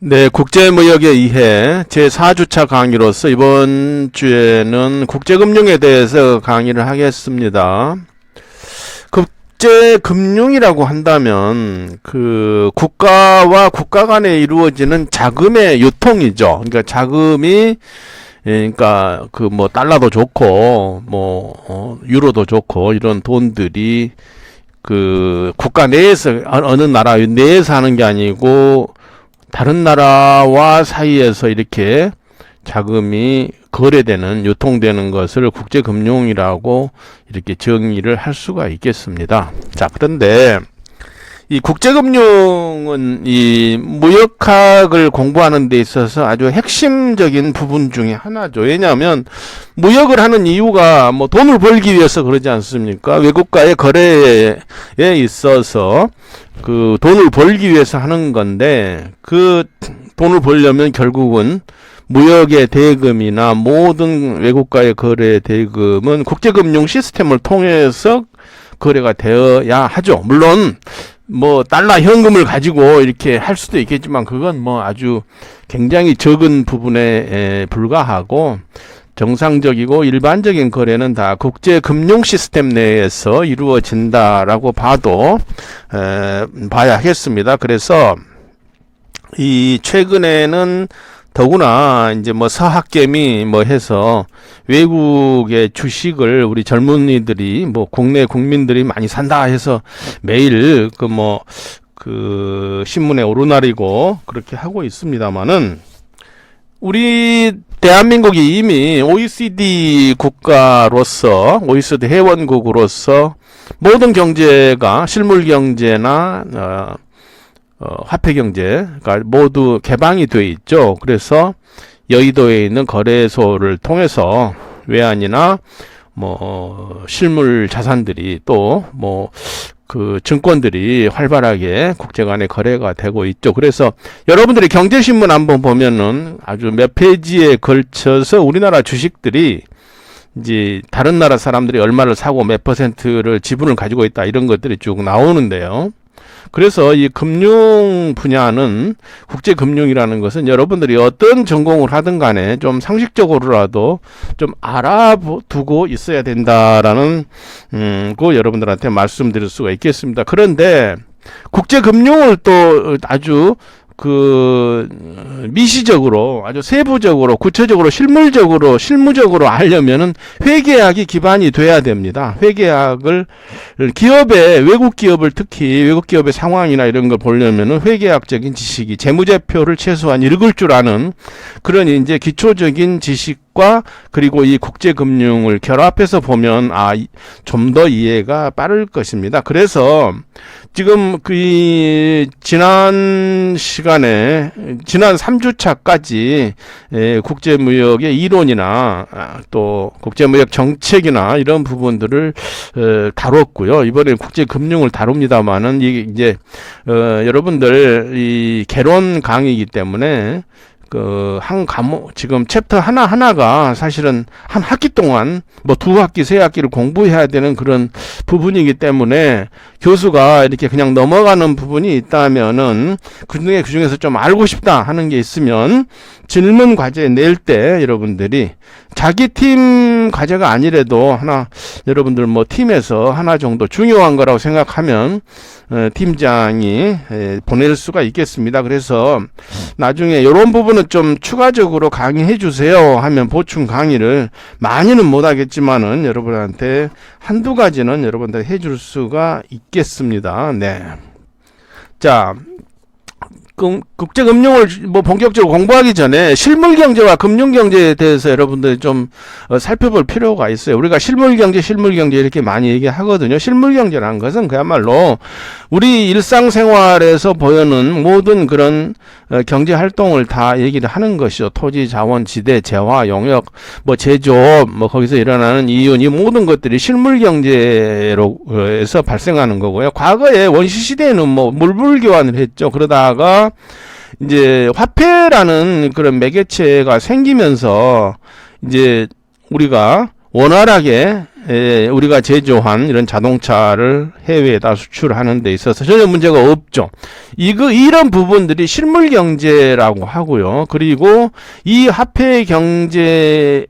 네, 국제무역의 이해 제4주차 강의로서 이번 주에는 국제금융에 대해서 강의를 하겠습니다. 국제금융이라고 한다면 그 국가와 국가 간에 이루어지는 자금의 유통이죠. 그러니까 자금이 그러니까 그 뭐 달러도 좋고 뭐 유로도 좋고 이런 돈들이 그 국가 내에서 어느 나라 내에서 하는 게 아니고 다른 나라와 사이에서 이렇게 자금이 거래되는, 유통되는 것을 국제금융이라고 이렇게 정의를 할 수가 있겠습니다. 자, 그런데 이 국제금융은 이 무역학을 공부하는 데 있어서 아주 핵심적인 부분 중에 하나죠. 왜냐하면 무역을 하는 이유가 뭐 돈을 벌기 위해서 그러지 않습니까? 외국과의 거래에 있어서 그 돈을 벌기 위해서 하는 건데, 그 돈을 벌려면 결국은 무역의 대금이나 모든 외국과의 거래의 대금은 국제금융 시스템을 통해서 거래가 되어야 하죠. 물론 뭐 달러 현금을 가지고 이렇게 할 수도 있겠지만 그건 뭐 아주 굉장히 적은 부분에 불과하고, 정상적이고 일반적인 거래는 다 국제금융 시스템 내에서 이루어진다라고 봐야 하겠습니다. 그래서 이 최근에는 더구나 이제 뭐 서학개미 뭐 해서 외국의 주식을 우리 젊은이들이 뭐 국내 국민들이 많이 산다 해서 매일 그 신문에 오르날이고 그렇게 하고 있습니다만은, 우리 대한민국이 이미 OECD 국가로서, OECD 회원국으로서 모든 경제가 실물 경제나 화폐 경제가 모두 개방이 돼 있죠. 그래서 여의도에 있는 거래소를 통해서 외환이나 뭐 실물 자산들이 또 뭐 그 증권들이 활발하게 국제 간의 거래가 되고 있죠. 그래서 여러분들이 경제신문 한번 보면은 아주 몇 페이지에 걸쳐서 우리나라 주식들이 이제 다른 나라 사람들이 얼마를 사고 몇 퍼센트를 지분을 가지고 있다, 이런 것들이 쭉 나오는데요. 그래서 이 금융 분야는, 국제금융이라는 것은 여러분들이 어떤 전공을 하든 간에 좀 상식적으로라도 좀 알아두고 있어야 된다라는 그 여러분들한테 말씀드릴 수가 있겠습니다. 그런데 국제금융을 또 아주 그 미시적으로, 아주 세부적으로, 구체적으로, 실무적으로 하려면은 회계학이 기반이 돼야 됩니다. 회계학을 외국 기업을, 특히 외국 기업의 상황이나 이런 걸 보려면은 회계학적인 지식이, 재무제표를 최소한 읽을 줄 아는 그런 이제 기초적인 지식과, 그리고 이 국제금융을 결합해서 보면 좀 더 이해가 빠를 것입니다. 그래서 지금 지난 3주차까지 국제무역의 이론이나 또 국제무역 정책이나 이런 부분들을 다뤘고요. 이번에 국제금융을 다룹니다만은 이게 이제 여러분들 이 개론 강의이기 때문에 한 과목, 지금 챕터 하나하나가 사실은 한 학기 동안 뭐 2학기, 3학기를 공부해야 되는 그런 부분이기 때문에, 교수가 이렇게 그냥 넘어가는 부분이 있다면은 그중에서 좀 알고 싶다 하는 게 있으면 질문 과제 낼 때 여러분들이 자기 팀 과제가 아니래도 여러분들 뭐 팀에서 하나 정도 중요한 거라고 생각하면 팀장이 보낼 수가 있겠습니다. 그래서 나중에 이런 부분은 좀 추가적으로 강의해 주세요 하면 보충 강의를, 많이는 못하겠지만은 여러분한테 한두 가지는 여러분들 해줄 수가 있겠습니다. 네. 자, 국제금융을 뭐 본격적으로 공부하기 전에 실물경제와 금융경제에 대해서 여러분들이 좀 살펴볼 필요가 있어요. 우리가 실물경제 이렇게 많이 얘기하거든요. 실물경제라는 것은 그야말로 우리 일상생활에서 보이는 모든 그런 경제활동을 다 얘기를 하는 것이죠. 토지, 자원, 지대, 재화, 용역, 뭐 제조업, 뭐 거기서 일어나는 이윤, 이 모든 것들이 실물경제로에서 발생하는 거고요. 과거에 원시시대에는 뭐 물불교환을 했죠. 그러다가 이제 화폐라는 그런 매개체가 생기면서 이제 우리가 원활하게 우리가 제조한 이런 자동차를 해외에다 수출하는 데 있어서 전혀 문제가 없죠. 이런 부분들이 실물 경제라고 하고요. 그리고 이 화폐 경제를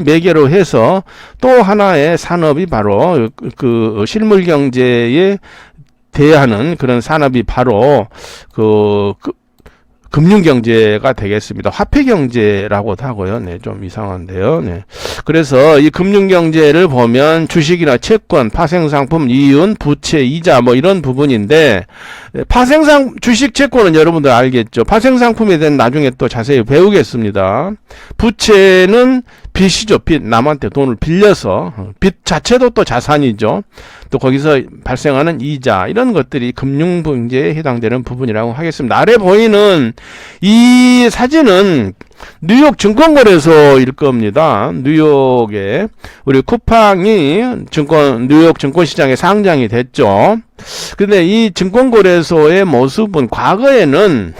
매개로 해서 또 하나의 산업이 바로 그 실물 경제에 대하는 그런 산업이 바로 금융경제가 되겠습니다. 화폐경제라고도 하고요. 네, 좀 이상한데요. 네. 그래서 이 금융경제를 보면 주식이나 채권, 파생상품, 이윤, 부채, 이자 뭐 이런 부분인데, 주식, 채권은 여러분들 알겠죠. 파생상품에 대한 나중에 또 자세히 배우겠습니다. 부채는 빚이죠. 빚. 남한테 돈을 빌려서. 빚 자체도 또 자산이죠. 또 거기서 발생하는 이자, 이런 것들이 금융경제에 해당되는 부분이라고 하겠습니다. 아래 보이는 이 사진은 뉴욕 증권거래소일 겁니다. 뉴욕에 우리 쿠팡이 뉴욕 증권시장에 상장이 됐죠. 근데 이 증권거래소의 모습은 과거에는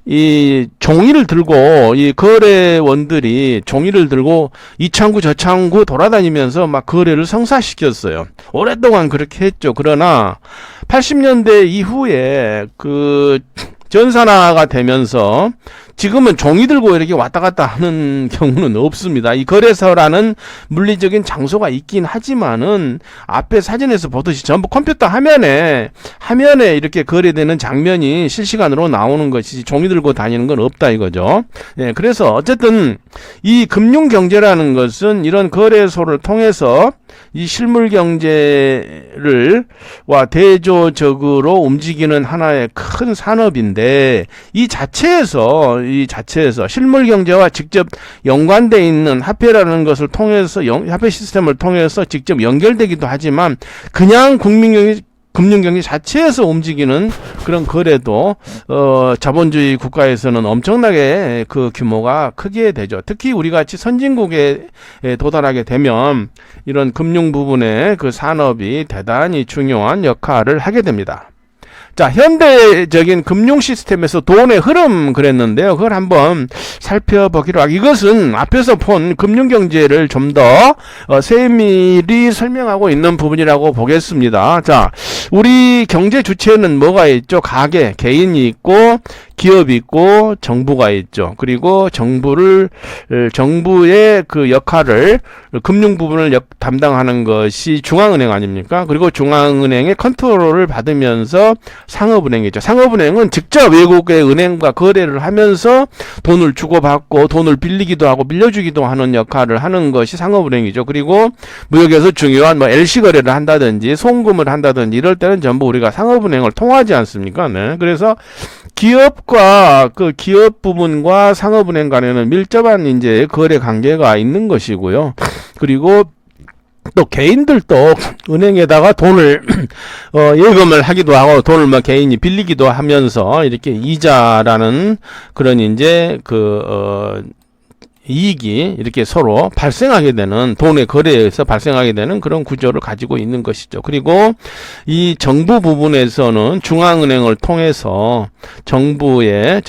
이 종이를 들고 이 거래원들이 종이를 들고 이 창구 저 창구 돌아다니면서 막 거래를 성사시켰어요. 오랫동안 그렇게 했죠. 그러나 80년대 이후에 그 전산화가 되면서 지금은 종이 들고 이렇게 왔다 갔다 하는 경우는 없습니다. 이 거래소라는 물리적인 장소가 있긴 하지만은 앞에 사진에서 보듯이 전부 컴퓨터 화면에 이렇게 거래되는 장면이 실시간으로 나오는 것이지 종이 들고 다니는 건 없다 이거죠. 예, 그래서 어쨌든 이 금융 경제라는 것은 이런 거래소를 통해서 이 실물 경제를 대조적으로 움직이는 하나의 큰 산업인데 이 자체에서 실물 경제와 직접 연관되어 있는 화폐라는 것을 통해서 화폐 시스템을 통해서 직접 연결되기도 하지만 그냥 금융경제 자체에서 움직이는 그런 거래도 자본주의 국가에서는 엄청나게 그 규모가 크게 되죠. 특히 우리 같이 선진국에 도달하게 되면 이런 금융 부분의 그 산업이 대단히 중요한 역할을 하게 됩니다. 자, 현대적인 금융 시스템에서 돈의 흐름 그랬는데요. 그걸 한번 살펴보기로 하고, 이것은 앞에서 본 금융 경제를 좀 더 세밀히 설명하고 있는 부분이라고 보겠습니다. 자, 우리 경제 주체는 뭐가 있죠? 가계, 개인이 있고 기업이 있고 정부가 있죠. 그리고 정부의 그 역할을 금융 부분을 담당하는 것이 중앙은행 아닙니까? 그리고 중앙은행의 컨트롤을 받으면서 상업은행이죠. 상업은행은 직접 외국의 은행과 거래를 하면서 돈을 주고받고 돈을 빌리기도 하고 빌려주기도 하는 역할을 하는 것이 상업은행이죠. 그리고 무역에서 중요한 LC 거래를 한다든지 송금을 한다든지 이럴 때는 전부 우리가 상업은행을 통하지 않습니까? 네. 그래서 기업과 그 기업 부분과 상업은행 간에는 밀접한 이제 거래 관계가 있는 것이고요. 그리고 또 개인들도 은행에다가 돈을 예금을 하기도 하고 돈을 개인이 빌리기도 하면서 이렇게 이자라는 그런 이제 이익이 이렇게 서로 발생하게 되는 돈의 거래에서 발생하게 되는 그런 구조를 가지고 있는 것이죠. 그리고 이 정부 부분에서는 중앙은행을 통해서 정부의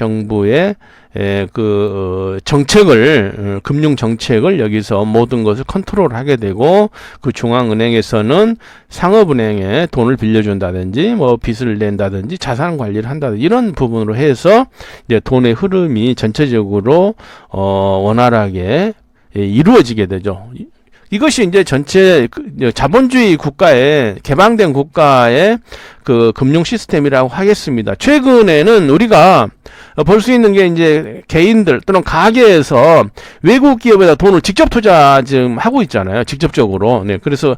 정책을 금융 정책을 여기서 모든 것을 컨트롤하게 되고 그 중앙은행에서는 상업은행에 돈을 빌려준다든지 빚을 낸다든지 자산 관리를 한다든지 이런 부분으로 해서 이제 돈의 흐름이 전체적으로 원활하게 이루어지게 되죠. 이것이 이제 전체 자본주의 국가의 개방된 국가의 그 금융 시스템이라고 하겠습니다. 최근에는 우리가 볼 수 있는 게 이제 개인들 또는 가게에서 외국 기업에다 돈을 직접 투자 지금 하고 있잖아요. 직접적으로. 네. 그래서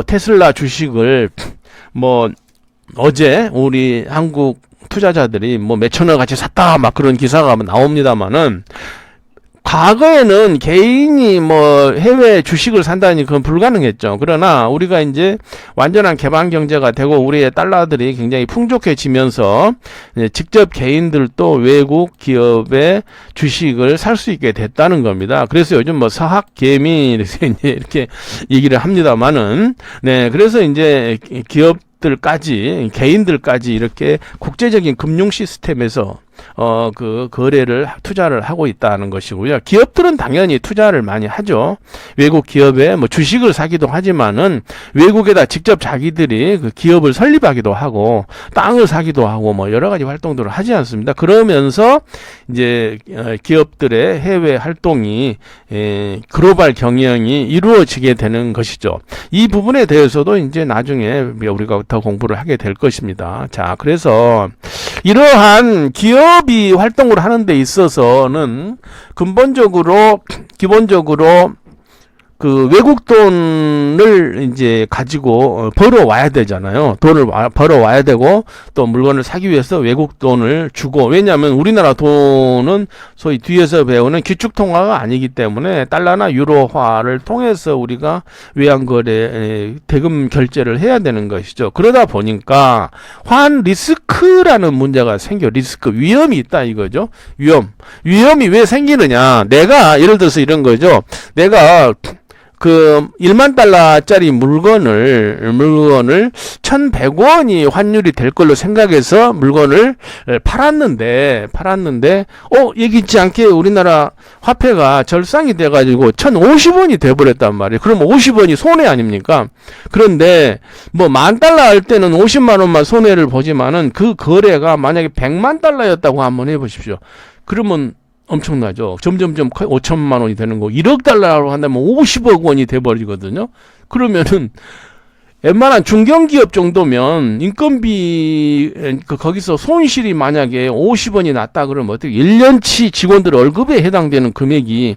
테슬라 주식을 어제 우리 한국 투자자들이 몇천억 같이 샀다 막 그런 기사가 나옵니다만은 과거에는 개인이 해외 주식을 산다니 그건 불가능했죠. 그러나 우리가 이제 완전한 개방 경제가 되고 우리의 달러들이 굉장히 풍족해지면서 직접 개인들도 외국 기업의 주식을 살 수 있게 됐다는 겁니다. 그래서 요즘 서학개미 이렇게 얘기를 합니다만은 네, 그래서 이제 개인들까지 이렇게 국제적인 금융 시스템에서 그 거래를 투자를 하고 있다는 것이고요. 기업들은 당연히 투자를 많이 하죠. 외국 기업에 뭐 주식을 사기도 하지만은 외국에다 직접 자기들이 그 기업을 설립하기도 하고 땅을 사기도 하고 뭐 여러 가지 활동들을 하지 않습니다. 그러면서 이제 기업들의 해외 활동이 글로벌 경영이 이루어지게 되는 것이죠. 이 부분에 대해서도 이제 나중에 우리가 더 공부를 하게 될 것입니다. 자, 그래서 이러한 기업이 활동을 하는 데 있어서는 기본적으로 그 외국 돈을 이제 가지고 벌어와야 되잖아요. 돈을 벌어와야 되고 또 물건을 사기 위해서 외국 돈을 주고, 왜냐하면 우리나라 돈은 소위 뒤에서 배우는 기축통화가 아니기 때문에 달러나 유로화를 통해서 우리가 외환거래 대금 결제를 해야 되는 것이죠. 그러다 보니까 환 리스크라는 문제가 생겨. 위험이 있다 이거죠. 위험이 왜 생기느냐, 내가 예를 들어서 이런 거죠. 내가 그 1만 달러짜리 물건을 1,100원이 환율이 될 걸로 생각해서 물건을 팔았는데 예기치 않게 우리나라 화폐가 절상이 돼가지고 1,050원이 돼버렸단 말이에요. 그럼 50원이 손해 아닙니까? 그런데 뭐 10,000달러 할 때는 50만 원만 손해를 보지만은 그 거래가 만약에 100만 달러였다고 한번 해보십시오. 그러면 엄청나죠. 점점점 5천만 원이 되는 거, 1억 달러로 한다면 50억 원이 돼버리거든요. 그러면은 웬만한 중견기업 정도면 인건비 거기서 손실이 만약에 50원이 났다 그러면 어떻게 1년치 직원들 월급에 해당되는 금액이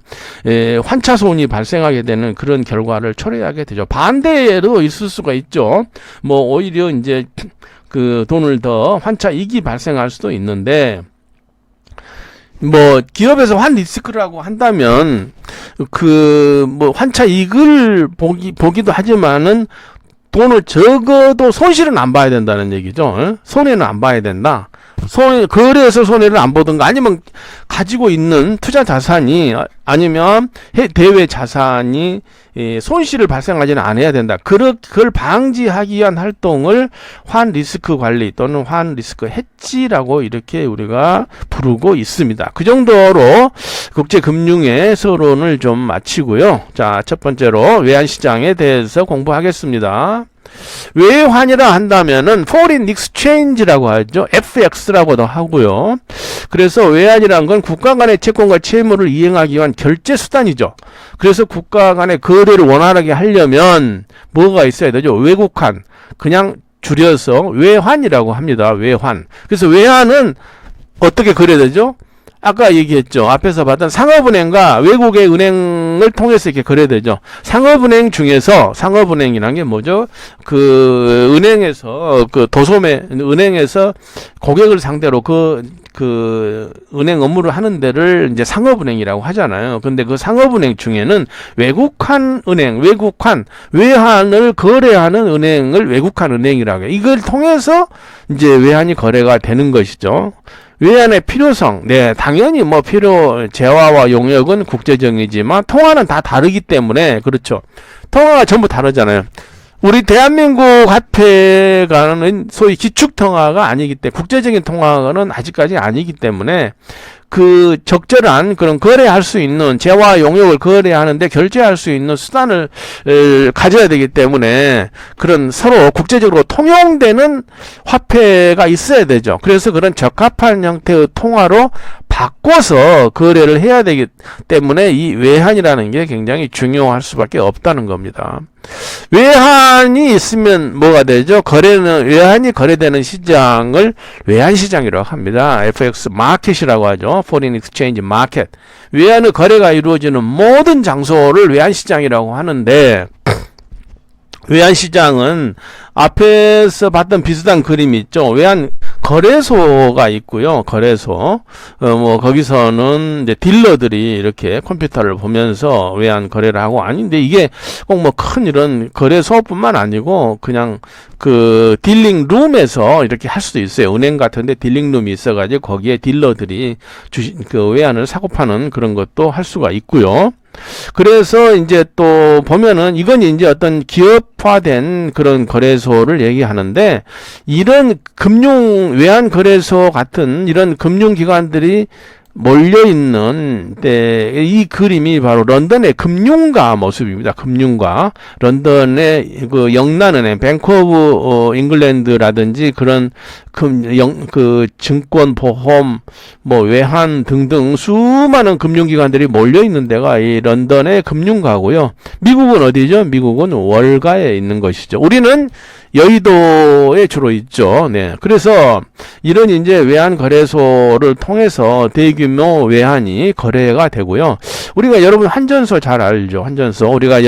환차손이 발생하게 되는 그런 결과를 초래하게 되죠. 반대로 있을 수가 있죠. 뭐 오히려 이제 그 돈을 더 환차이익이 발생할 수도 있는데, 뭐 기업에서 환 리스크라고 한다면 그 뭐 환차 이익을 보기도 하지만은 돈을 적어도 손실은 안 봐야 된다는 얘기죠. 손해는 안 봐야 된다. 거래에서 손해를 안 보든가, 아니면 가지고 있는 투자 자산이 아니면 대외 자산이 손실을 발생하지는 않아야 된다. 그걸 방지하기 위한 활동을 환 리스크 관리 또는 환 리스크 해지라고 이렇게 우리가 부르고 있습니다. 그 정도로 국제 금융의 서론을 좀 마치고요. 자, 첫 번째로 외환시장에 대해서 공부하겠습니다. 외환이라 한다면은 foreign exchange라고 하죠. FX라고도 하고요. 그래서 외환이란 건 국가 간의 채권과 채무를 이행하기 위한 결제 수단이죠. 그래서 국가 간의 거래를 원활하게 하려면 뭐가 있어야 되죠? 외국환, 그냥 줄여서 외환이라고 합니다. 외환. 그래서 외환은 어떻게 그려야 되죠? 아까 얘기했죠. 앞에서 봤던 상업은행과 외국의 은행을 통해서 이렇게 거래야 되죠. 상업은행 중에서, 상업은행이란 게 뭐죠? 그 은행에서 은행에서 고객을 상대로 그 은행 업무를 하는 데를 이제 상업은행이라고 하잖아요. 근데 그 상업은행 중에는 외국환 은행, 외환을 거래하는 은행을 외국환 은행이라고 해요. 이걸 통해서 이제 외환이 거래가 되는 것이죠. 외환의 필요성, 당연히 뭐 재화와 용역은 국제적이지만 통화는 다 다르기 때문에, 그렇죠. 통화가 전부 다르잖아요. 우리 대한민국 화폐가는 소위 기축통화가 아니기 때문에, 국제적인 통화는 아직까지 아니기 때문에 그 적절한 그런 거래할 수 있는, 재화 용역을 거래하는데 결제할 수 있는 수단을 가져야 되기 때문에 그런 서로 국제적으로 통용되는 화폐가 있어야 되죠. 그래서 그런 적합한 형태의 통화로 바꿔서 거래를 해야 되기 때문에 이 외환이라는 게 굉장히 중요할 수밖에 없다는 겁니다. 외환이 있으면 뭐가 되죠? 외환이 거래되는 시장을 외환시장이라고 합니다. FX 마켓이라고 하죠. Foreign Exchange Market. 외환의 거래가 이루어지는 모든 장소를 외환시장이라고 하는데, 외환시장은 앞에서 봤던 비슷한 그림이 있죠. 외환 거래소가 있고요. 거래소. 뭐 거기서는 이제 딜러들이 이렇게 컴퓨터를 보면서 외환 거래를 하고, 아닌데 이게 꼭 뭐 큰 이런 거래소뿐만 아니고 그냥 그 딜링 룸에서 이렇게 할 수도 있어요. 은행 같은데 딜링 룸이 있어가지고 거기에 딜러들이 그 외환을 사고 파는 그런 것도 할 수가 있고요. 그래서 이제 또 보면은 이건 이제 어떤 기업화된 그런 거래소를 얘기하는데, 이런 외환 거래소 같은 이런 금융기관들이 몰려있는 이 그림이 바로 런던의 금융가 모습입니다. 금융가. 런던의 그 영란은행, 뱅크 오브 잉글랜드라든지 그런 증권, 보험, 뭐 외환 등등 수많은 금융기관들이 몰려있는 데가 이 런던의 금융가고요. 미국은 어디죠? 미국은 월가에 있는 것이죠. 우리는 여의도에 주로 있죠. 네. 그래서 이런 이제 외환 거래소를 통해서 대규모 외환이 거래가 되고요. 우리가 여러분 환전소 잘 알죠. 환전소. 우리가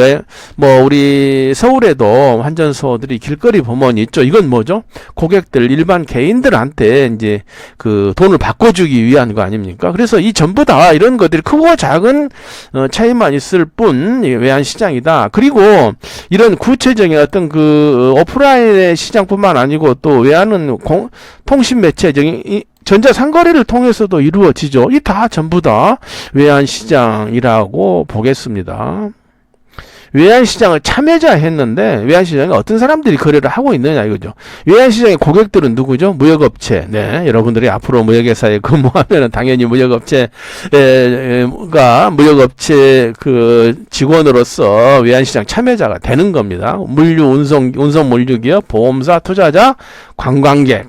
우리 서울에도 환전소들이 길거리 보면 있죠. 이건 뭐죠? 고객들, 일반 개인들한테 이제 그 돈을 바꿔주기 위한 거 아닙니까? 그래서 이 전부 다 이런 것들이 크고 작은 차이만 있을 뿐 외환 시장이다. 그리고 이런 구체적인 어떤 그 오프라인의 시장뿐만 아니고 또 외환은 통신 매체적인 전자상거래를 통해서도 이루어지죠. 이 다 전부 다 외환시장이라고 보겠습니다. 외환시장을 참여자 했는데 외환시장에 어떤 사람들이 거래를 하고 있느냐 이거죠. 외환시장의 고객들은 누구죠? 무역업체. 네, 여러분들이 앞으로 무역회사에 근무하면은 당연히 무역업체 그 직원으로서 외환시장 참여자가 되는 겁니다. 운송 물류기업, 보험사, 투자자, 관광객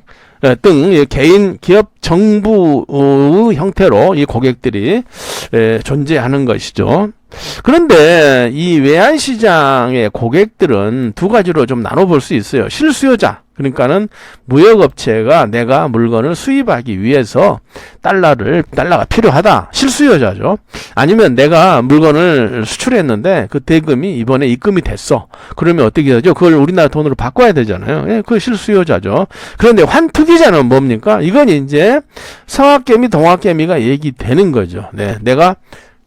등 개인, 기업, 정부 형태로 이 고객들이 존재하는 것이죠. 그런데 이 외환시장의 고객들은 두 가지로 좀 나눠볼 수 있어요. 실수요자, 그러니까는 무역업체가 내가 물건을 수입하기 위해서 달러가 필요하다. 실수요자죠. 아니면 내가 물건을 수출했는데 그 대금이 이번에 입금이 됐어. 그러면 어떻게 하죠? 그걸 우리나라 돈으로 바꿔야 되잖아요. 예, 그 실수요자죠. 그런데 환투기자는 뭡니까? 이건 이제 성학개미, 동학개미가 얘기되는 거죠. 네, 내가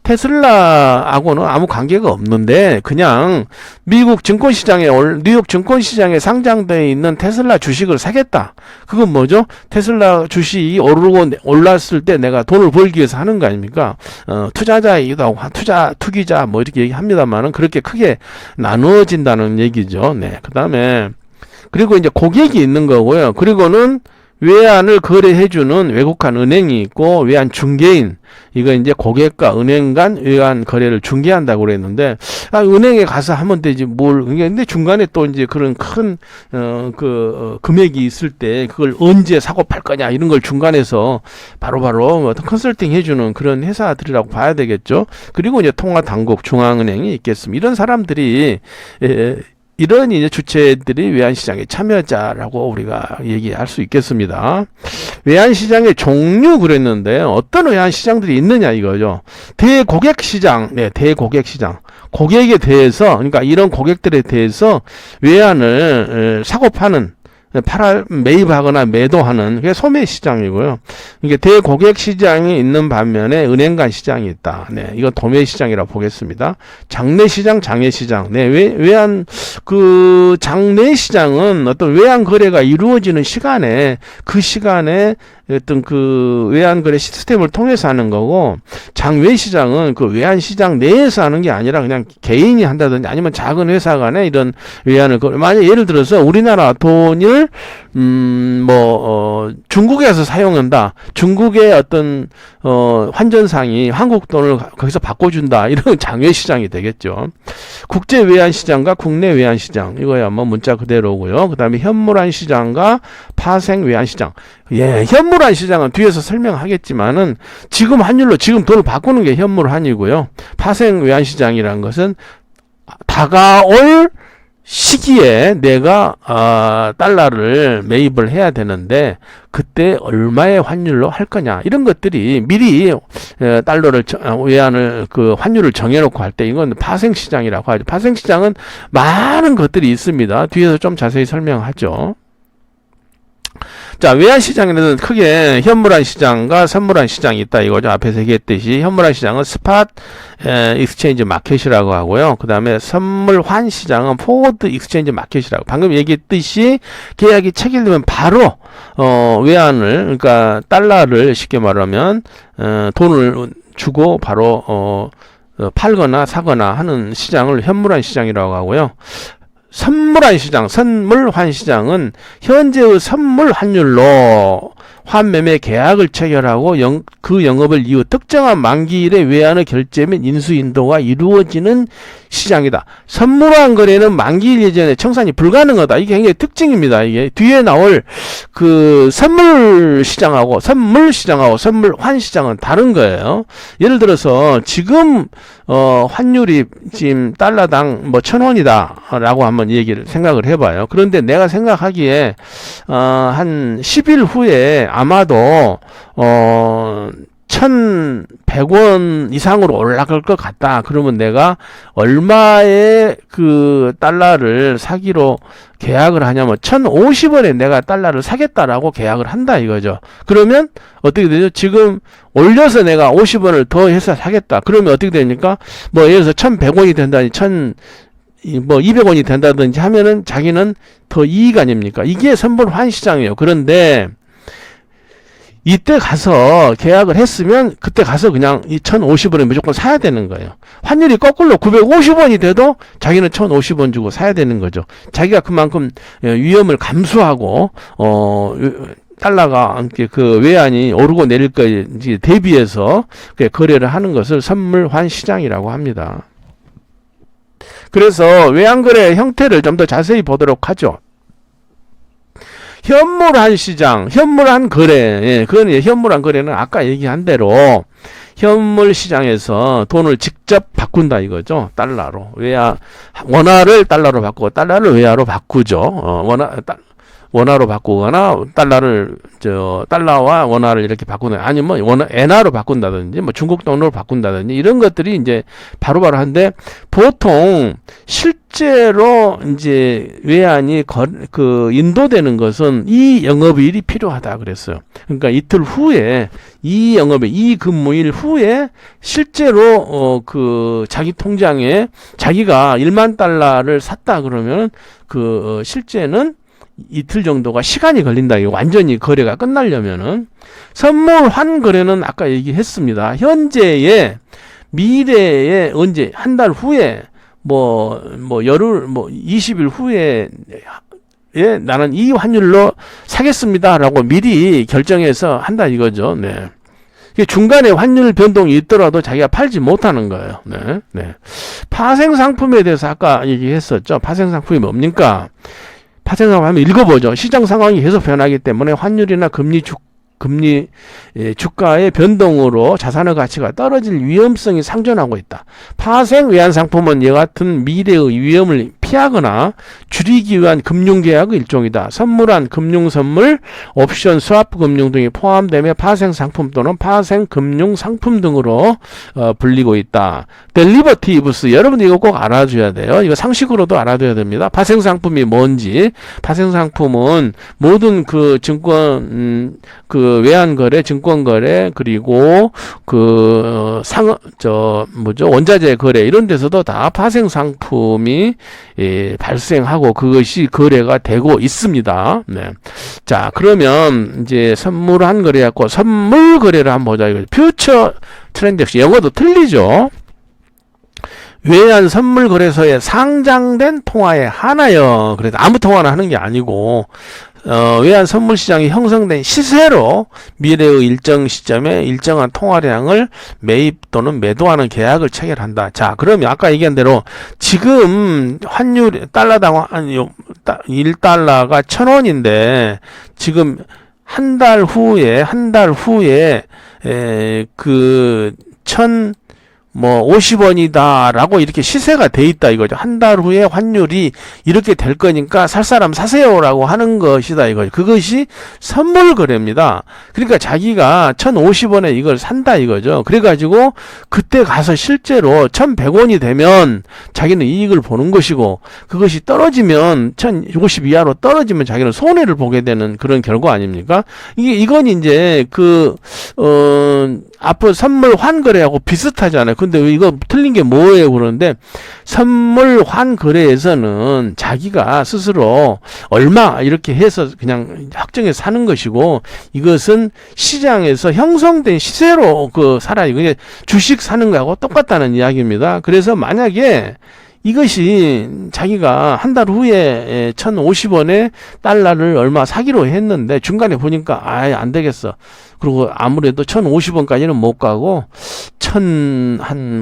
테슬라하고는 아무 관계가 없는데 그냥 미국 증권시장에 뉴욕 증권시장에 상장되어 있는 테슬라 주식을 사겠다. 그건 뭐죠? 테슬라 주식이 올랐을 때 내가 돈을 벌기 위해서 하는 거 아닙니까? 투자자이기도 하고 투기자 뭐 이렇게 얘기합니다만은 그렇게 크게 나누어진다는 얘기죠. 네. 그다음에 그리고 이제 고객이 있는 거고요. 그리고는 외환을 거래해주는 외국한 은행이 있고 외환 중개인, 이거 이제 고객과 은행 간 외환 거래를 중개한다고 그랬는데, 은행에 가서 하면 되지 근데 중간에 또 이제 그런 큰 금액이 있을 때 그걸 언제 사고 팔 거냐 이런 걸 중간에서 바로바로 어떤 컨설팅 해주는 그런 회사들이라고 봐야 되겠죠. 그리고 이제 통화당국, 중앙은행이 있겠습니다. 이런 사람들이 이런 이제 주체들이 외환시장의 참여자라고 우리가 얘기할 수 있겠습니다. 외환시장의 종류 그랬는데 어떤 외환시장들이 있느냐 이거죠. 대고객시장, 네, 대고객시장. 고객에 대해서, 그러니까 이런 고객들에 대해서 외환을 사고 파는, 매입하거나 매도하는 게 소매 시장이고요. 이게 대고객 시장이 있는 반면에 은행 간 시장이 있다. 네, 이거 도매 시장이라고 보겠습니다. 장내 시장, 장외 시장. 네, 외환 장내 시장은 어떤 외환 거래가 이루어지는 시간에 그 시간에 어떤 그 외환 거래 시스템을 통해서 하는 거고, 장외 시장은 그 외환 시장 내에서 하는 게 아니라 그냥 개인이 한다든지 아니면 작은 회사 간에 이런 외환을 만약 예를 들어서 우리나라 돈을 중국에서 사용한다. 중국의 어떤 환전상이 한국 돈을 거기서 바꿔준다. 이런 장외 시장이 되겠죠. 국제 외환 시장과 국내 외환 시장, 이거야 뭐 문자 그대로고요. 그다음에 현물환 시장과 파생 외환 시장. 예, 현물환 시장은 뒤에서 설명하겠지만은 지금 환율로 지금 돈을 바꾸는 게 현물환이고요. 파생 외환 시장이라는 것은 다가올 시기에 내가 달러를 매입을 해야 되는데 그때 얼마의 환율로 할 거냐 이런 것들이 미리 달러를 외환을 그 환율을 정해놓고 할 때 이건 파생 시장이라고 하죠. 파생 시장은 많은 것들이 있습니다. 뒤에서 좀 자세히 설명하죠. 자, 외환 시장에는 크게 현물환 시장과 선물환 시장이 있다 이거죠. 앞에서 얘기했듯이 현물환 시장은 스팟 익스체인지 마켓이라고 하고요. 그 다음에 선물환 시장은 포워드 익스체인지 마켓이라고. 방금 얘기했듯이 계약이 체결되면 바로 외환을, 그러니까 달러를 쉽게 말하면 돈을 주고 바로 팔거나 사거나 하는 시장을 현물환 시장이라고 하고요. 선물환 시장, 선물환 시장은 현재의 선물 환율로 환매매 계약을 체결하고 그 영업을 이후 특정한 만기일의 외환의 결제 및 인수 인도가 이루어지는 시장이다. 선물환 거래는 만기일 이전에 청산이 불가능하다. 이게 굉장히 특징입니다. 이게 뒤에 나올 그 선물 시장하고 선물환 시장은 다른 거예요. 예를 들어서 지금 환율이 지금 달러당 뭐 1,000원이다 라고 한번 얘기를 생각을 해봐요. 그런데 내가 생각하기에 한 10일 후에 아마도 1,100원 이상으로 올라갈 것 같다. 그러면 내가 얼마의 그 달러를 사기로 계약을 하냐면 1,050원에 내가 달러를 사겠다라고 계약을 한다 이거죠. 그러면 어떻게 되죠? 지금 올려서 내가 50원을 더 해서 사겠다. 그러면 어떻게 되니까 뭐 예를 들어서 1,100원이 된다니 200원이 된다든지 하면은 자기는 더 이익 아닙니까? 이게 선물환 시장이에요. 그런데 이때 가서 계약을 했으면 그때 가서 그냥 이 1,050원에 무조건 사야 되는 거예요. 환율이 거꾸로 950원이 돼도 자기는 1,050원 주고 사야 되는 거죠. 자기가 그만큼 위험을 감수하고 달러가 그 외환이 오르고 내릴 거에 대비해서 거래를 하는 것을 선물환 시장이라고 합니다. 그래서 외환거래 형태를 좀 더 자세히 보도록 하죠. 현물환 시장, 현물환 거래, 예, 그건 현물환 거래는 아까 얘기한 대로 현물 시장에서 돈을 직접 바꾼다 이거죠. 달러로. 원화를 달러로 바꾸고 달러를 외화로 바꾸죠. 원화로 바꾸거나 달러와 원화를 이렇게 바꾸는, 아니면 엔화로 바꾼다든지 뭐 중국 돈으로 바꾼다든지 이런 것들이 이제 바로바로 한데, 보통 실제로 이제 외환이 인도되는 것은 이 영업일이 필요하다 그랬어요. 그러니까 이틀 후에 이 근무일 후에 실제로 자기 통장에 자기가 1만 달러를 샀다 그러면 실제는 이틀 정도가 시간이 걸린다. 이거 완전히 거래가 끝나려면은. 선물환 거래는 아까 얘기했습니다. 현재의 미래에 언제 한 달 후에 20일 후에 나는 이 환율로 사겠습니다라고 미리 결정해서 한다 이거죠. 네. 중간에 환율 변동이 있더라도 자기가 팔지 못하는 거예요. 네. 파생 상품에 대해서 아까 얘기했었죠. 파생 상품이 뭡니까? 파생상품 한번 읽어보죠. 시장 상황이 계속 변하기 때문에 환율이나 주가의 변동으로 자산의 가치가 떨어질 위험성이 상존하고 있다. 파생 외환 상품은 이와 같은 미래의 위험을 피하거나 줄이기 위한 금융계약의 일종이다. 선물환, 금융선물, 옵션, 스와프 금융 등이 포함되며 파생 상품 또는 파생 금융 상품 등으로 불리고 있다. 델리버티브스, 여러분 이거 꼭 알아줘야 돼요. 이거 상식으로도 알아둬야 됩니다. 파생 상품이 뭔지. 파생 상품은 모든 증권 외환거래, 증권거래, 그리고 원자재 거래 이런 데서도 다 파생 상품이 발생하고 그것이 거래가 되고 있습니다. 네. 자, 그러면 이제 선물환 거래하고 선물 거래를 한번 보자. 이거 퓨처 트랜잭션, 영어도 틀리죠. 외환 선물 거래소에 상장된 통화에 한하여, 그래서 아무 통화나 하는 게 아니고 외환 선물 시장이 형성된 시세로 미래의 일정 시점에 일정한 통화량을 매입 또는 매도하는 계약을 체결한다. 자, 그러면 아까 얘기한 대로 지금 환율 달러당 1달러가 1,000원인데 지금 한 달 후에 50원이다라고 이렇게 시세가 돼 있다 이거죠. 한 달 후에 환율이 이렇게 될 거니까 살 사람 사세요라고 하는 것이다 이거죠. 그것이 선물 거래입니다. 그러니까 자기가 1,050원에 이걸 산다 이거죠. 그래가지고 그때 가서 실제로 1,100원이 되면 자기는 이익을 보는 것이고, 그것이 떨어지면 1,050 이하로 떨어지면 자기는 손해를 보게 되는 그런 결과 아닙니까? 이건 이제 앞으로 선물 환 거래하고 비슷하잖아요. 근데 이거 틀린 게 뭐예요? 그러는데 선물 환 거래에서는 자기가 스스로 얼마 이렇게 해서 그냥 확정해서 사는 것이고, 이것은 시장에서 형성된 시세로 살아요. 그게 주식 사는 거하고 똑같다는 이야기입니다. 그래서 만약에 이것이 자기가 한 달 후에 1,050원에 달러를 얼마 사기로 했는데 중간에 보니까 안 되겠어. 그리고 아무래도 1,050원까지는 못 가고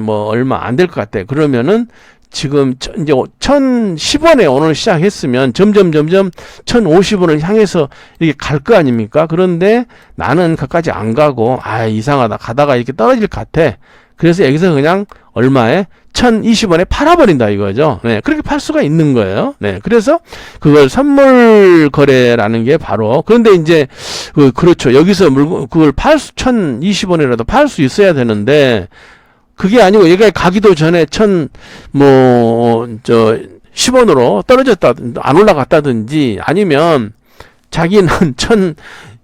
얼마 안 될 것 같아. 그러면은 지금 이제 1,010원에 오늘 시작했으면 점점 1,050원을 향해서 이렇게 갈 거 아닙니까? 그런데 나는 그까지 안 가고 이상하다, 가다가 이렇게 떨어질 것 같아. 그래서 여기서 그냥 얼마에 1,020원에 팔아버린다 이거죠. 네, 그렇게 팔 수가 있는 거예요. 네, 그래서 그걸 선물 거래라는 게 바로, 그런데 이제 그렇죠. 여기서 그걸 1,020원이라도 팔 수 있어야 되는데, 그게 아니고 여기까지 가기도 전에 10원으로 떨어졌다, 안 올라갔다든지, 아니면 자기는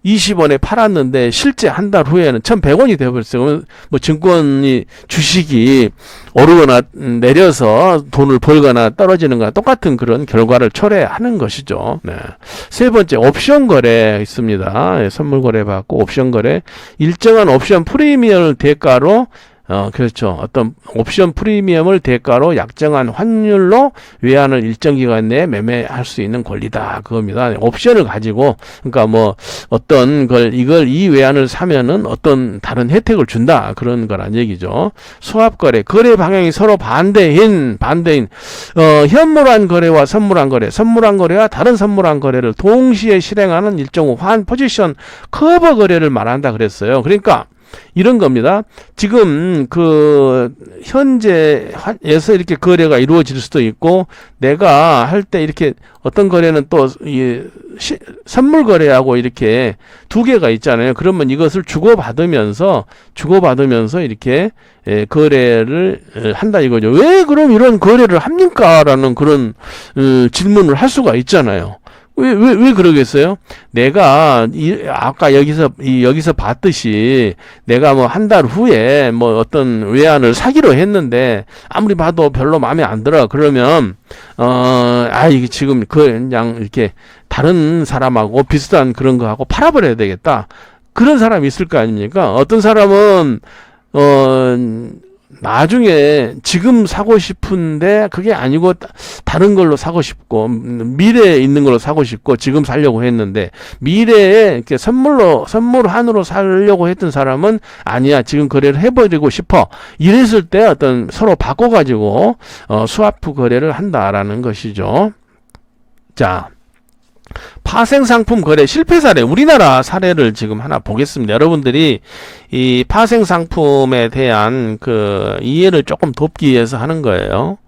1,020원에 팔았는데 실제 한 달 후에는 1,100원이 되어버렸어요. 뭐 증권이 주식이 오르거나 내려서 돈을 벌거나 떨어지는 거나 똑같은 그런 결과를 초래하는 것이죠. 네. 세 번째, 옵션 거래 있습니다. 네, 선물 거래 받고 옵션 거래, 일정한 옵션 프리미엄을 대가로 그렇죠. 어떤 옵션 프리미엄을 대가로 약정한 환율로 외환을 일정 기간 내에 매매할 수 있는 권리다. 그겁니다. 옵션을 가지고, 그러니까 뭐 어떤 이 외환을 사면은 어떤 다른 혜택을 준다. 그런 거란 얘기죠. 수합 거래, 거래 방향이 서로 반대인 현물환 거래와 선물환 거래, 선물환 거래와 다른 선물환 거래를 동시에 실행하는 일종 환 포지션 커버 거래를 말한다 그랬어요. 그러니까 이런 겁니다. 지금 현재에서 이렇게 거래가 이루어질 수도 있고, 내가 할 때 이렇게 어떤 거래는 또 선물 거래하고 이렇게 두 개가 있잖아요. 그러면 이것을 주고받으면서 이렇게 거래를 한다 이거죠. 왜 그럼 이런 거래를 합니까? 라는 그런 질문을 할 수가 있잖아요. 왜 그러겠어요? 내가 아까 여기서 봤듯이 내가 뭐 한 달 후에 뭐 어떤 외환을 사기로 했는데 아무리 봐도 별로 마음에 안 들어. 그러면 이게 지금 그냥 이렇게 다른 사람하고 비슷한 그런 거 하고 팔아버려야 되겠다. 그런 사람이 있을 거 아닙니까? 어떤 사람은 나중에 지금 사고 싶은데 그게 아니고 다른 걸로 사고 싶고, 미래에 있는 걸로 사고 싶고 지금 사려고 했는데, 미래에 이렇게 선물한으로 사려고 했던 사람은 아니야, 지금 거래를 해버리고 싶어. 이랬을 때 어떤 서로 바꿔가지고 스와프 거래를 한다라는 것이죠. 자, 파생상품 거래 실패 사례, 우리나라 사례를 지금 하나 보겠습니다. 여러분들이 이 파생상품에 대한 이해를 조금 돕기 위해서 하는 거예요.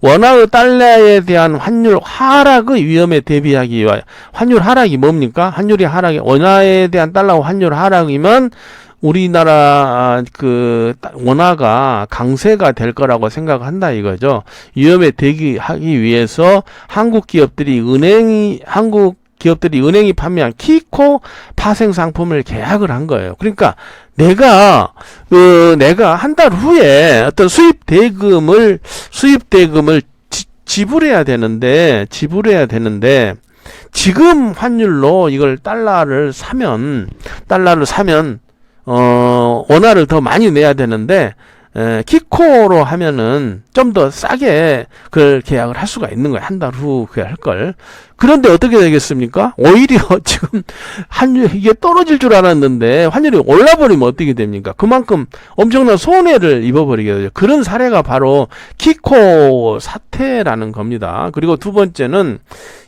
원화의 달러에 대한 환율 하락의 위험에 대비하기 위하여, 환율 하락이 뭡니까? 환율이 하락이, 원화에 대한 달러 환율 하락이면 우리나라 원화가 강세가 될 거라고 생각한다 이거죠. 위험에 대비하기 위해서 한국 기업들이 은행이 판매한 키코 파생 상품을 계약을 한 거예요. 그러니까 내가 한 달 후에 어떤 수입 대금을 지불해야 되는데 지금 환율로 이걸 달러를 사면 원화를 더 많이 내야 되는데, 키코로 하면은 좀 더 싸게 그걸 계약을 할 수가 있는 거예요. 한 달 후 할 걸. 그런데 어떻게 되겠습니까? 오히려 지금 이게 떨어질 줄 알았는데 환율이 올라버리면 어떻게 됩니까? 그만큼 엄청난 손해를 입어버리게 되죠. 그런 사례가 바로 키코 사태라는 겁니다. 그리고 두 번째는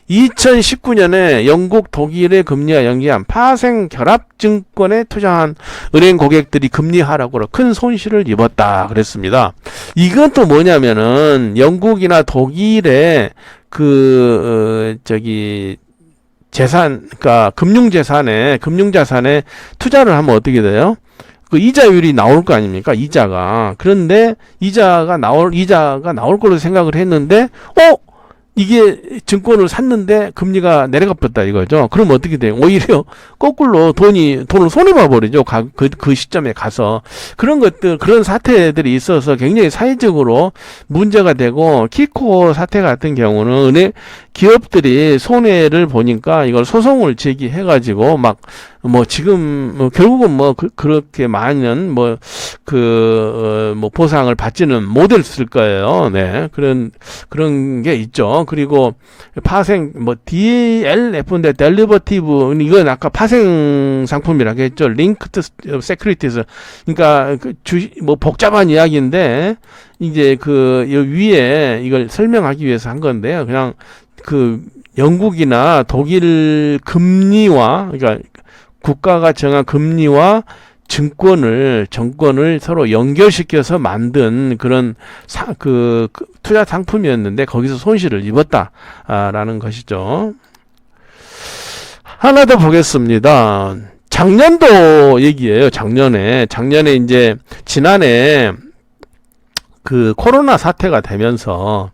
2019년에 영국, 독일의 금리와 연계한 파생 결합 증권에 투자한 은행 고객들이 금리 하락으로 큰 손실을 입었다 그랬습니다. 이건 또 뭐냐면은 영국이나 독일의 그러니까 금융자산에 투자를 하면 어떻게 돼요? 그 이자율이 나올 거 아닙니까? 이자가. 그런데 이자가 나올 걸로 생각을 했는데, 이게 증권을 샀는데 금리가 내려가 버렸다 이거죠. 그럼 어떻게 돼요? 오히려 거꾸로 돈을 손해봐 버리죠. 그 시점에 가서. 그런 것들, 그런 사태들이 있어서 굉장히 사회적으로 문제가 되고, 키코 사태 같은 경우는 기업들이 손해를 보니까 이걸 소송을 제기해가지고 지금 결국은 그렇게 많은 보상을 받지는 못했을 거예요. 네. 그런 게 있죠. 그리고 파생, DLF인데, 델리버티브, 이건 아까 파생 상품이라고 했죠. 링크드 세큐리티즈. 그러니까, 복잡한 이야기인데, 이제 위에 이걸 설명하기 위해서 한 건데요. 그냥, 영국이나 독일 금리와, 그러니까, 국가가 정한 금리와 정권을 서로 연결시켜서 만든 그런 투자 상품이었는데 거기서 손실을 입었다라는 것이죠. 하나 더 보겠습니다. 작년도 얘기예요. 작년에 이제 지난해 코로나 사태가 되면서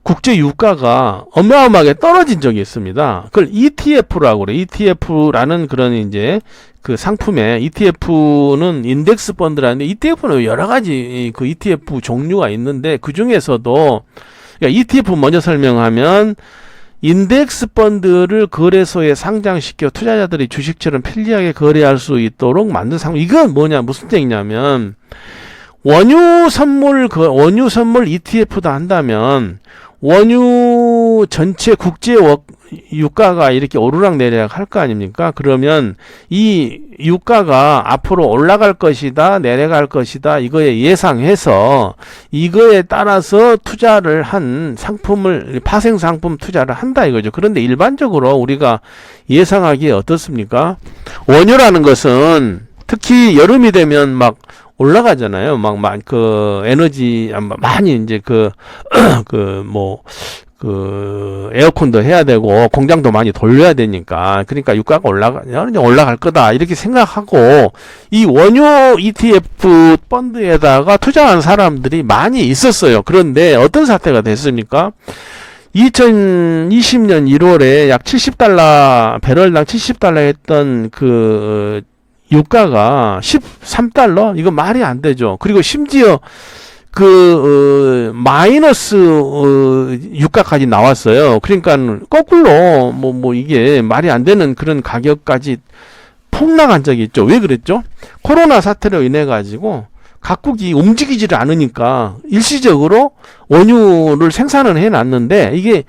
국제 유가가 어마어마하게 떨어진 적이 있습니다. 그걸 ETF라고 그래요. ETF라는 그런 이제 상품에, ETF는 인덱스 펀드라는데, ETF는 여러 가지 ETF 종류가 있는데, 그 중에서도, 그러니까 ETF 먼저 설명하면, 인덱스 펀드를 거래소에 상장시켜 투자자들이 주식처럼 편리하게 거래할 수 있도록 만든 상품. 이건 무슨 얘기냐면, 원유 선물 ETF다 한다면, 원유 전체 국제 유가가 이렇게 오르락내리락 할 거 아닙니까? 그러면 이 유가가 앞으로 올라갈 것이다, 내려갈 것이다, 이거에 예상해서 이거에 따라서 투자를 한 파생 상품 투자를 한다 이거죠. 그런데 일반적으로 우리가 예상하기에 어떻습니까? 원유라는 것은 특히 여름이 되면 올라가잖아요. 에너지, 많이 이제 에어컨도 해야 되고, 공장도 많이 돌려야 되니까, 그러니까 유가가 올라갈 거다. 이렇게 생각하고, 이 원유 ETF 펀드에다가 투자한 사람들이 많이 있었어요. 그런데 어떤 사태가 됐습니까? 2020년 1월에 약 $70, 배럴당 $70 했던 유가가 $13? 이거 말이 안 되죠. 그리고 심지어 마이너스 유가까지 나왔어요. 그러니까 거꾸로 이게 말이 안 되는 그런 가격까지 폭락한 적이 있죠. 왜 그랬죠? 코로나 사태로 인해 가지고 각국이 움직이지를 않으니까 일시적으로 원유를 생산을 해 놨는데 이게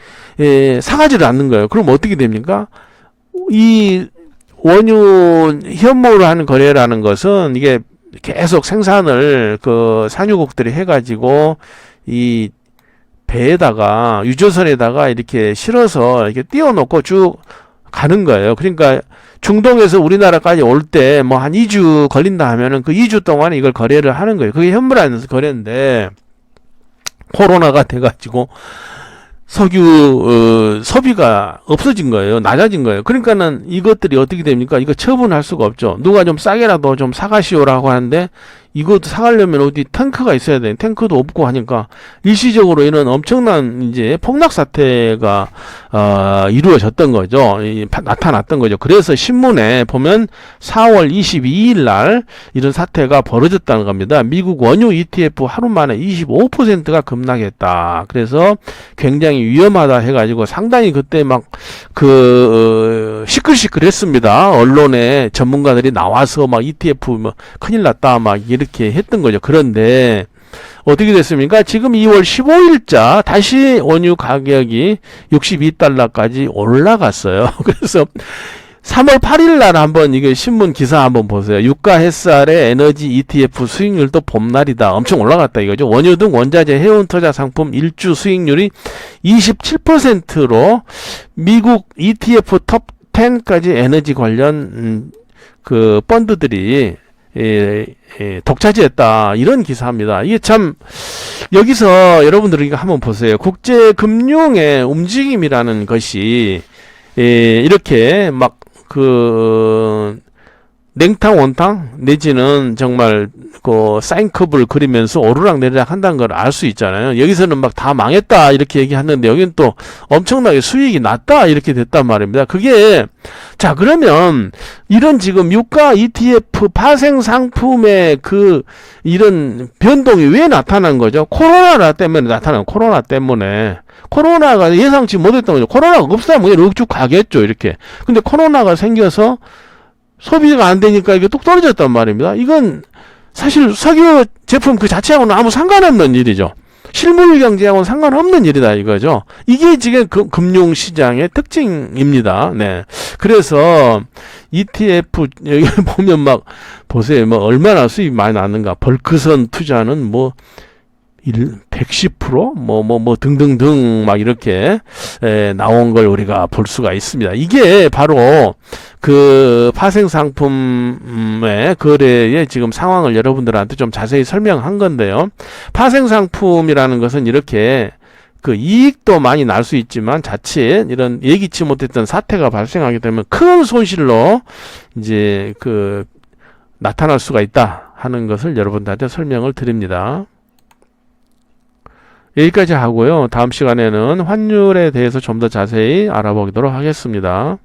사가지를 않는 거예요. 그럼 어떻게 됩니까? 이 원유 현물을 하는 거래라는 것은 이게 계속 생산을 산유국들이 해가지고 이 배에다가 유조선에다가 이렇게 실어서 이렇게 띄워놓고 쭉 가는 거예요. 그러니까 중동에서 우리나라까지 올 때 한 2주 걸린다 하면은 그 2주 동안에 이걸 거래를 하는 거예요. 그게 현물 안에서 거래인데 코로나가 돼가지고 석유 소비가 없어진 거예요. 낮아진 거예요. 그러니까는 이것들이 어떻게 됩니까? 이거 처분할 수가 없죠. 누가 좀 싸게라도 좀 사가시오라고 하는데 이것도 사가려면 어디 탱크가 있어야 돼. 탱크도 없고 하니까 일시적으로 이런 엄청난 이제 폭락 사태가 이루어졌던 거죠. 나타났던 거죠. 그래서 신문에 보면 4월 22일 날 이런 사태가 벌어졌다는 겁니다. 미국 원유 ETF 하루 만에 25%가 급락했다. 그래서 굉장히 위험하다 해가지고 상당히 그때 시끌시끌했습니다. 언론에 전문가들이 나와서 ETF 큰일 났다 이렇게 했던 거죠. 그런데 어떻게 됐습니까? 지금 2월 15일자 다시 원유 가격이 $62까지 올라갔어요. 그래서 3월 8일 날 한번 이게 신문 기사 한번 보세요. 유가 햇살의 에너지 ETF 수익률도 봄날이다. 엄청 올라갔다 이거죠. 원유 등 원자재 해운 투자 상품 일주 수익률이 27%로 미국 ETF 톱 10까지 에너지 관련 펀드들이 독차지했다. 이런 기사입니다. 이게 참 여기서 여러분들이 한번 보세요. 국제 금융의 움직임이라는 것이 이렇게 냉탕 원탕 내지는 정말 그 사인컵을 그리면서 오르락내리락 한다는 걸 알 수 있잖아요. 여기서는 막 다 망했다 이렇게 얘기하는데 여기는 또 엄청나게 수익이 났다 이렇게 됐단 말입니다. 그게 자 그러면 이런 지금 유가 ETF 파생 상품의 그 이런 변동이 왜 나타난 거죠? 코로나 때문에 나타난 코로나 때문에. 코로나가 예상치 못했던 거죠. 코로나가 없으면 그냥 쭉 가겠죠 이렇게. 근데 코로나가 생겨서 소비가 안 되니까 이게 뚝 떨어졌단 말입니다. 이건 사실 석유 제품 그 자체하고는 아무 상관없는 일이죠. 실물 경제하고는 상관없는 일이다 이거죠. 이게 지금 금융시장의 특징입니다. 네. 그래서 ETF 여기 보면 막 보세요. 뭐 얼마나 수익이 많이 났는가. 벌크선 투자는 뭐 110% 뭐 등등등 막 이렇게 나온 걸 우리가 볼 수가 있습니다. 이게 바로 그 파생 상품의 거래의 지금 상황을 여러분들한테 좀 자세히 설명한 건데요. 파생 상품이라는 것은 이렇게 그 이익도 많이 날 수 있지만 자칫 이런 예기치 못했던 사태가 발생하게 되면 큰 손실로 이제 그 나타날 수가 있다 하는 것을 여러분들한테 설명을 드립니다. 여기까지 하고요. 다음 시간에는 환율에 대해서 좀 더 자세히 알아보도록 하겠습니다.